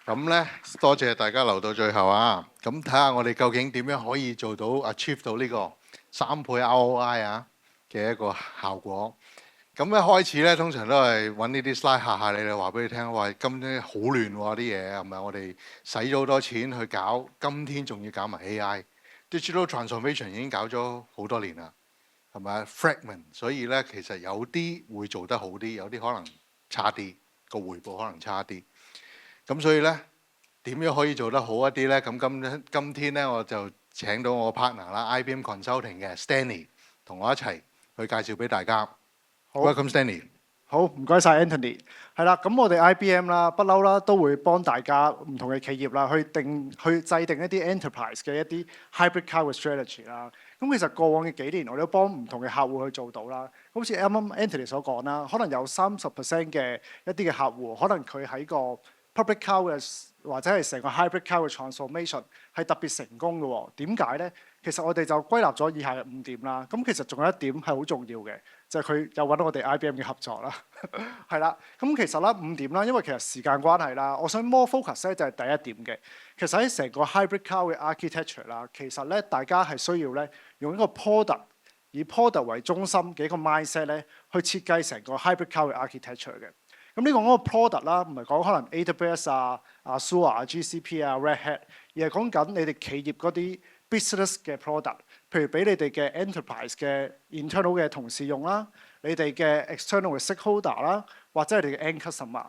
咁咧，多謝大家留到最後啊！咁睇下我哋究竟點樣可以做到 achieve 到呢個3倍 ROI 啊嘅一個效果。咁一開始咧，通常都係揾呢啲 slide 嚇下你哋，話俾你聽，話今天好亂喎啲嘢，係咪？我哋使咗好多錢去搞，今天仲要搞埋 AI。Digital transformation 已經搞咗好多年啦，係咪？Fragment，所以咧其實有啲會做得好啲，有啲可能差啲，個回報可能差啲。咁所以咧，點樣可以做得好一啲咧？咁今天咧，我就請到我 partner 啦，IBM Consulting 嘅 Stanley 同我一齊去介紹俾大家。好 Welcome Stanley。好，唔該晒 Anthony。係啦，咁我哋 IBM 啦，不嬲啦，都會幫大家唔同嘅企業啦，去制定一啲 enterprise 嘅一啲 hybrid cloud 嘅 strategy 啦。咁其實過往嘅幾年，我哋都幫唔同嘅客戶去做到啦。好似啱啱 Anthony 所講啦，可能有30% 嘅一啲嘅客戶，可能佢喺個 public cloud 嘅或者係成個 hybrid cloud 嘅 transformation 係特別成功嘅喎。點解咧？其實我哋就歸納咗以下嘅5點啦。咁其實仲有一點係好重要嘅，就係佢有揾到我哋 IBM 嘅合作啦。係啦，咁其實啦5點啦，因為其實時間關係啦，我想 more focus 咧就係第一點嘅。其實喺成個 hybrid cloud 嘅 architecture 啦，其實咧大家係需要咧用一個 product 以 product 為中心嘅一個 mindset 咧去設計成個 hybrid cloud 嘅 architecture 嘅。咁呢個嗰個 product 啦，唔係講可能 AWS 啊、Azure 啊、GCP 啊、Red Hat，而係講緊你哋企業嗰啲 business 嘅 product，譬如俾你哋嘅 enterprise 嘅 internal 嘅同事用啦，你哋嘅 external 嘅 stakeholder 啦，或者係你哋嘅 end customer。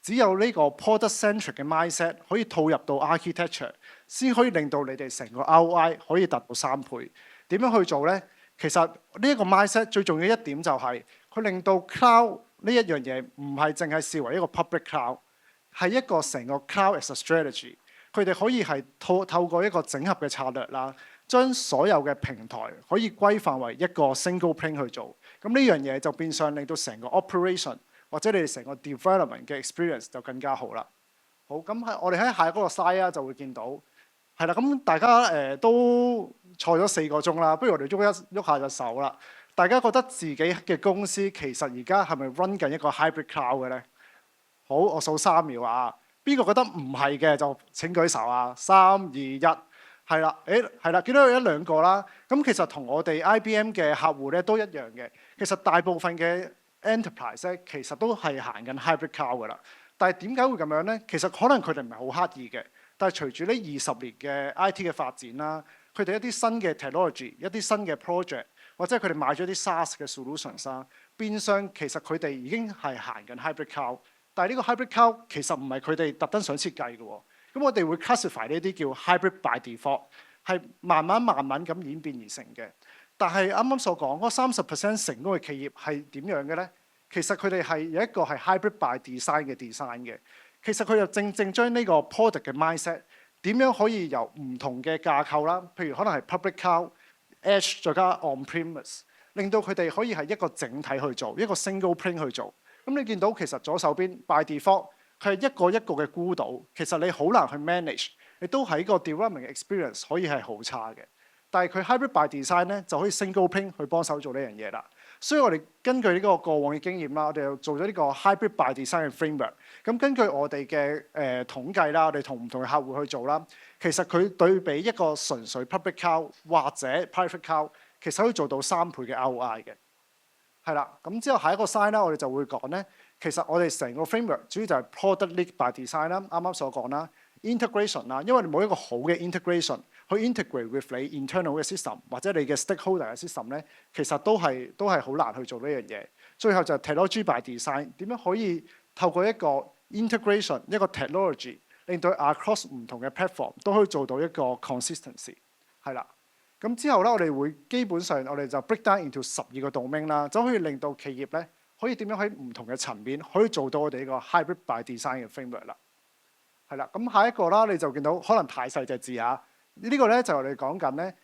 只有呢個 product centric 嘅 mindset 可以套入到 architecture，先可以令到你哋成個 ROI 可以達到3倍。點樣去做咧？其實呢一個 mindset 最重要一點就係佢令到 cloud 呢一樣嘢唔係淨係視為一個 public cloud，係一個成個 cloud as a strategy。佢哋可以係透過一個整合嘅策略啦，將所有嘅平台可以歸範為一個 single plane 去做。咁呢樣嘢就變相令到成個 operation 或者你哋成個 development 嘅 experience 就更加好啦。好，咁我哋喺下嗰個 slide 啊就會見到，係啦，咁大家都坐咗4個鐘啦，不如我哋喐下隻手啦。大家覺得自己嘅公司其實而家係咪 run 緊一個 hybrid cloud 嘅咧？好，我數3秒啊。邊個覺得唔係嘅就請舉手啊！3、2、1，係啦，係啦，見到有1-2個啦。咁其實同我哋 IBM 嘅客戶咧都一樣嘅。其實大部分嘅 enterprise 咧其實都係行緊 hybrid cloud 噶啦。但係點解會咁樣咧？其實可能佢哋唔係好刻意嘅。但係隨住呢20年嘅 IT 嘅發展啦，佢哋一啲新嘅 technology、一啲新嘅 project，或者佢哋買咗啲 SaaS 嘅 solutions 啦，變相其實佢哋已經係行緊 hybrid cloud。但係呢個 hybrid cloud 其實唔係佢哋特登想設計嘅喎。咁我哋會 classify 呢啲叫 hybrid by default， 係慢慢咁演變而成嘅。但係啱啱所講嗰30% 成功嘅企業係點樣嘅咧？其實佢哋係有一個係 hybrid by design 嘅 design 嘅。其實佢就正將呢個 product 嘅 mindset 點樣可以由唔同嘅架構啦，譬如可能係 public cloud、edge 再加 on-premise， 令到佢哋可以係一個整體去做，一個 single plane 去做。咁你見到其實左手邊 by default 佢係一個一個嘅孤島，其實你好難去 manage， 亦都喺個 development experience 可以係好差嘅。但係佢 hybrid by design 咧就可以 single plane 去幫手做呢樣嘢啦。所以我哋根據呢個過往嘅經驗啦，我哋又做咗呢個 hybrid by design 嘅 framework。咁根據我哋嘅統計啦，我哋同唔同嘅客戶去做啦，其實佢對比一個純粹 public cloud 或者 private cloud， 其實可以做到3倍嘅 ROI 嘅。係啦，咁之後下一個 slide 啦，我哋就會講咧，其實我哋成個 framework 主要就係 product lead by design 啦，啱啱所講啦 ，integration 啦，因為你冇一個好嘅 integration 去 integrate with 你 internal 嘅 system 或者你嘅 stakeholder 嘅 system 咧，其實都係好難去做呢樣嘢。最後就係 technology by design， 點樣可以透過一個 integration 一個 technology 令到 across 唔同嘅 platform 都可以做到一個 consistency， 係啦。咁之後咧，我哋會基本上我哋就 break down into 12個 domain 啦，就可以令到企業咧可以點樣喺唔同嘅層面可以做到我哋呢個 hybrid by design 嘅 framework 啦。係啦，咁下一個啦，你就見到可能太細隻字啊，呢個咧就係我哋講緊咧，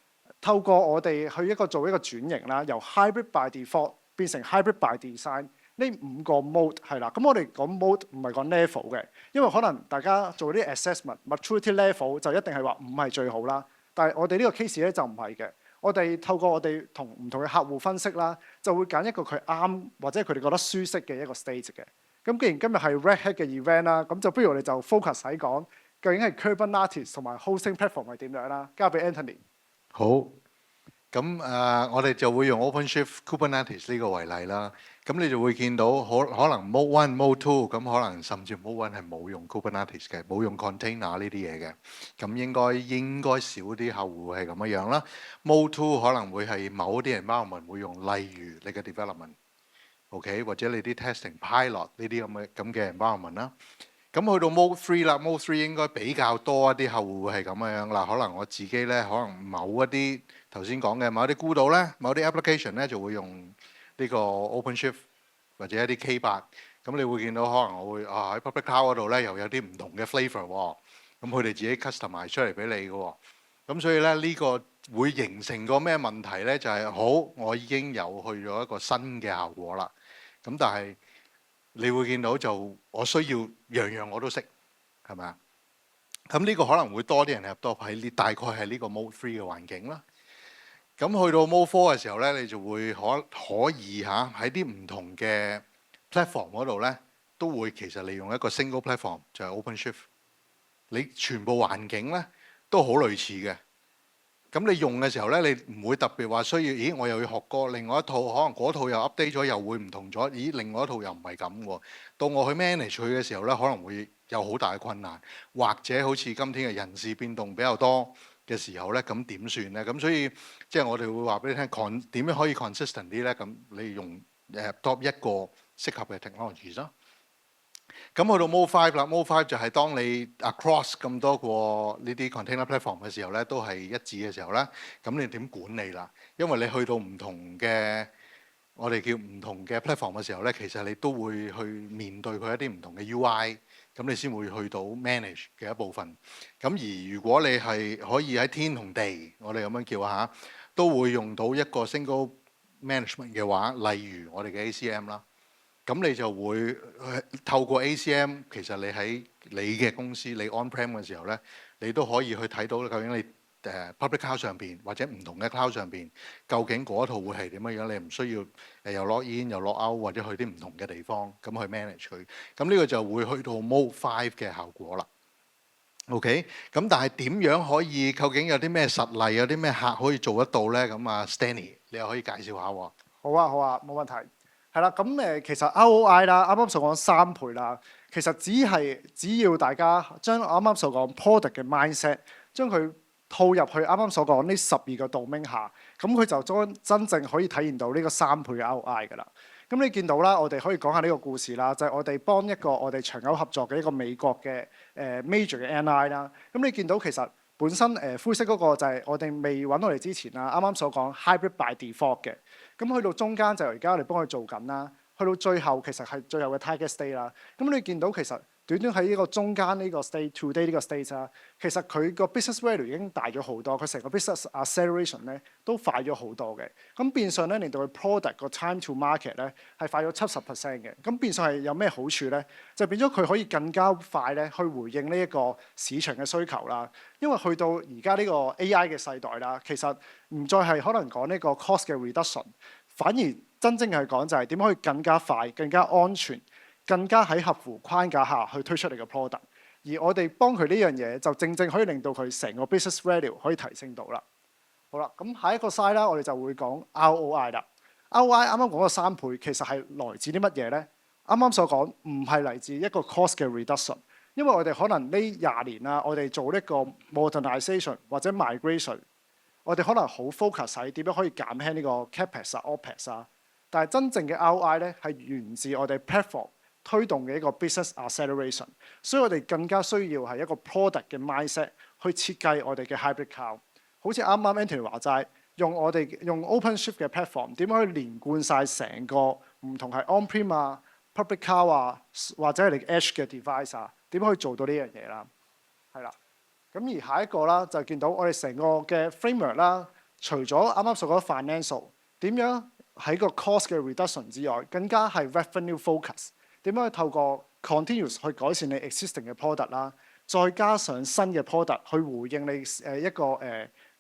透過我哋去做一個轉型啦，由 hybrid by default 變成 hybrid by design 呢5個 mode 係啦。咁我哋講 mode 唔係講 level 嘅，因為可能大家做啲 assessment maturity level 就一定係話5係最好啦。但係我哋呢個 case 咧就唔係嘅，我哋透過我哋同唔同嘅客戶分析啦，就會揀一個佢啱或者佢哋覺得舒適嘅一個 stage 嘅。咁既然今日係 Red Hat 嘅 event 啦，咁就不如我哋就 focus 喺講究竟係 Kubernetes 同埋 hosting platform 係點樣啦。交俾 Anthony。好，咁我哋就會用 OpenShift Kubernetes 呢個為例啦。咁你就會見到可能 Mode One、Mode Two，咁可能甚至 Mode One 係冇用 Kubernetes 嘅，冇用 container 呢啲嘢嘅。咁應該少啲客戶係咁樣樣啦。Mode Two 可能會係某啲 environment 會用，例如你嘅 development，OK，或者你啲 testing pilot 呢啲咁嘅 environment 啦。咁去到 Mode Three 啦，Mode Three 應該比較多一啲客戶會係咁樣啦。可能我自己咧，可能某一啲頭先講嘅某一啲孤島咧，某啲 application 咧就會用呢個 OpenShift 或者一啲 K8。咁你會見到可能我會喺 Public Cloud 嗰度咧又有啲唔同嘅 flavor 喎。咁佢哋自己 customize 出嚟俾你嘅喎。咁所以咧呢個會形成個咩問題咧？就係好，我已經有去咗一個新嘅效果啦。咁但係你會見到就我需要樣樣我都識，係咪啊？咁呢個可能會多啲人入到喺呢，大概係呢個 Mode 3嘅環境啦。咁去到 Mode 4嘅時候咧，你就會可以喺啲唔同嘅 platform 嗰度咧，都會其實利用一個 single platform 就係 OpenShift。你全部環境咧都好類似嘅。咁你用嘅時候咧，你唔會特別話需要，咦？我又要學過另外一套，可能嗰套又 update 咗，又會唔同咗。咦？另外一套又唔係咁喎。到我去 manage 佢嘅時候咧，可能會有好大嘅困難，或者好似今天嘅人事變動比較多嘅時候咧，咁點算咧？咁所以即係我哋會話俾你聽，點樣可以 consistent 啲咧？咁你用top 一個適合嘅 technology 咯。咁去到 Mode 5啦，Mode 5就係當你 across 咁多個呢啲 container platform 嘅時候咧，都係一致嘅時候咧，咁你點管理啦？因為你去到唔同嘅，我哋叫唔同嘅 platform 嘅時候咧，其實你都會去面對佢一啲唔同嘅 UI，咁你先會去到 manage 嘅一部分。咁而如果你係可以喺天同地，我哋咁樣叫下，都會用到一個 single management 嘅話，例如我哋嘅 ACM 啦。咁你就會透過 ACM，其實你喺你嘅公司，你 on-prem 嘅時候咧，你都可以去睇到究竟你public cloud 上邊或者唔同嘅 cloud 上邊，究竟嗰套會係點樣樣？你唔需要又 log in 又 log out 或者去啲唔同嘅地方咁去 manage 佢。咁呢個就會去到 Mode 5嘅效果啦。OK，咁但係點樣可以？究竟有啲咩實例？有啲咩客可以做得到咧？咁啊，Stanley，你又可以介紹下喎。好啊，好啊，冇問題。係啦，咁其實 ROI 啦，啱啱所講3倍啦，其實只要大家將我啱啱所講 product 嘅 mindset，將佢套入去啱啱所講呢12個 domain 下，咁佢就真正可以體現到呢個3倍嘅 ROI 㗎啦。咁你見到啦，我哋可以講下呢個故事啦，就係我哋幫一個我哋長久合作嘅一個美國嘅major 嘅 NI 啦。咁你見到其實本身灰色嗰個就係我哋未揾我哋之前啦，啱啱所講 hybrid by default 嘅。咁去到中間就而家我哋幫佢做緊啦，去到最後其實係最後嘅 target state 啦。咁你見到其實短短喺呢個中間呢個 state today 呢個 state 啦，其實佢個 business value 已經大咗好多，佢成個 business acceleration 咧都快咗好多嘅。咁變相咧令到佢 product 個 time to market 咧係快咗70% 嘅。咁變相係有咩好處咧？就變咗佢可以更加快咧去回應呢一個市場嘅需求啦。因為去到而家呢個 AI 嘅世代啦，其實唔再係可能講呢個 cost 嘅 reduction，反而真正係講就係點可以更加快、更加安全、更加喺合乎框架下去推出嚟嘅 product。而我哋幫佢呢樣嘢，就正正可以令到佢成個 business value 可以提升到啦。好啦，咁下一個 slide 啦，我哋就會講 ROI 啦。ROI 啱啱講嘅3倍，其實係來自啲乜嘢咧？啱啱所講唔係嚟自一個 cost 嘅 reduction。因為我哋可能呢20年啦，我哋做呢個 modernization 或者 migration， 我哋可能好 focus 喺點樣可以減輕呢個 capex 啊、opex 啊。但係真正嘅 ROI 咧係源自我哋 platform 推動嘅一個 business acceleration， 所以我哋更加需要係一個 product 嘅 mindset 去設計我哋嘅 hybrid cloud。好似啱啱 Anthony 話齋，用 OpenShift 嘅 platform 點樣去連貫晒成個唔同係 on-prem 啊、public cloud 啊，或者係你 edge 嘅 device 啊。點可以做到呢樣嘢啦？係啦，咁而下一個啦，就見到我哋成個嘅 framework 啦，除咗啱啱所講 financial，點樣喺個 cost 嘅 reduction 之外，更加係 revenue focus， 點樣去透過 continuous 去改善你 existing 嘅 product 啦，再加上新嘅 product 去回應你一個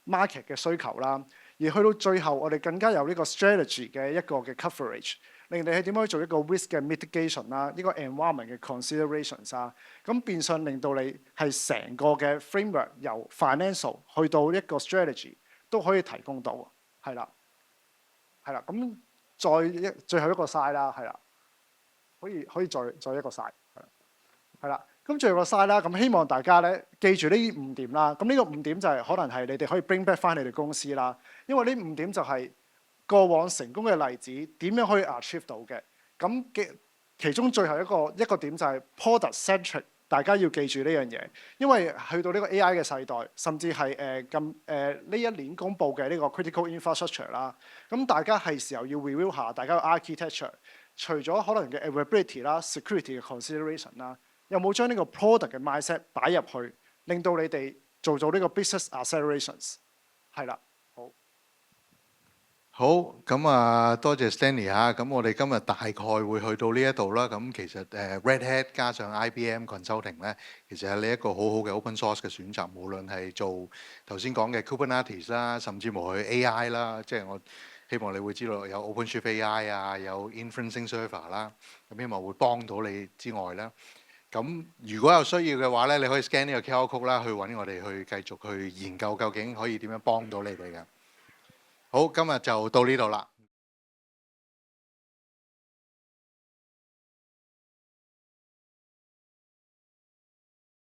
market 嘅需求啦，而去到最後我哋更加有呢個 strategy 嘅一個嘅 coverage。令你去點樣去做一個 risk 嘅 mitigation 啦，一個 environment 嘅 considerations 啦。咁變相令到你係成個嘅 framework 由 financial 去到一個 strategy 都可以提供到，係啦，係啦。咁最後一個 slide 啦，係啦，可以再一個 slide，係啦。咁最後個 slide 啦，咁希望大家咧記住呢5點啦。咁呢個5點就係可能係你哋可以 bring back 翻你哋公司啦，因為呢5點就係過往成功嘅例子點樣可以 achieve 到嘅。咁其中最後一個點就係 product centric， 大家要記住呢樣嘢，因為去到呢個 AI 嘅世代，甚至係呢一年公佈嘅呢個 critical infrastructure 啦，咁大家係時候要 review 下大家嘅 architecture， 除咗可能嘅 availability 啦、security 嘅 consideration 啦，有冇將呢個 product 嘅 mindset 擺入去，令到你哋做呢個 business accelerations， 係啦。好，咁啊，多謝 Stanley 嚇。咁我哋今日大概會去到呢一度啦。咁其實Red Hat 加上 IBM Consulting 咧，其實係你一個好好嘅 open source 嘅選擇。無論係做頭先講嘅 Kubernetes 啦，甚至乎去 AI 啦，即係我希望你會知道有 OpenShift AI 啊，有 Inferencing Server 啦。咁希望會幫到你之外啦。咁如果有需要嘅話咧，你可以 scan 呢個 QR code 啦，去揾我哋去繼續去研究究竟可以點樣幫到你哋嘅。好，今日就到呢度啦。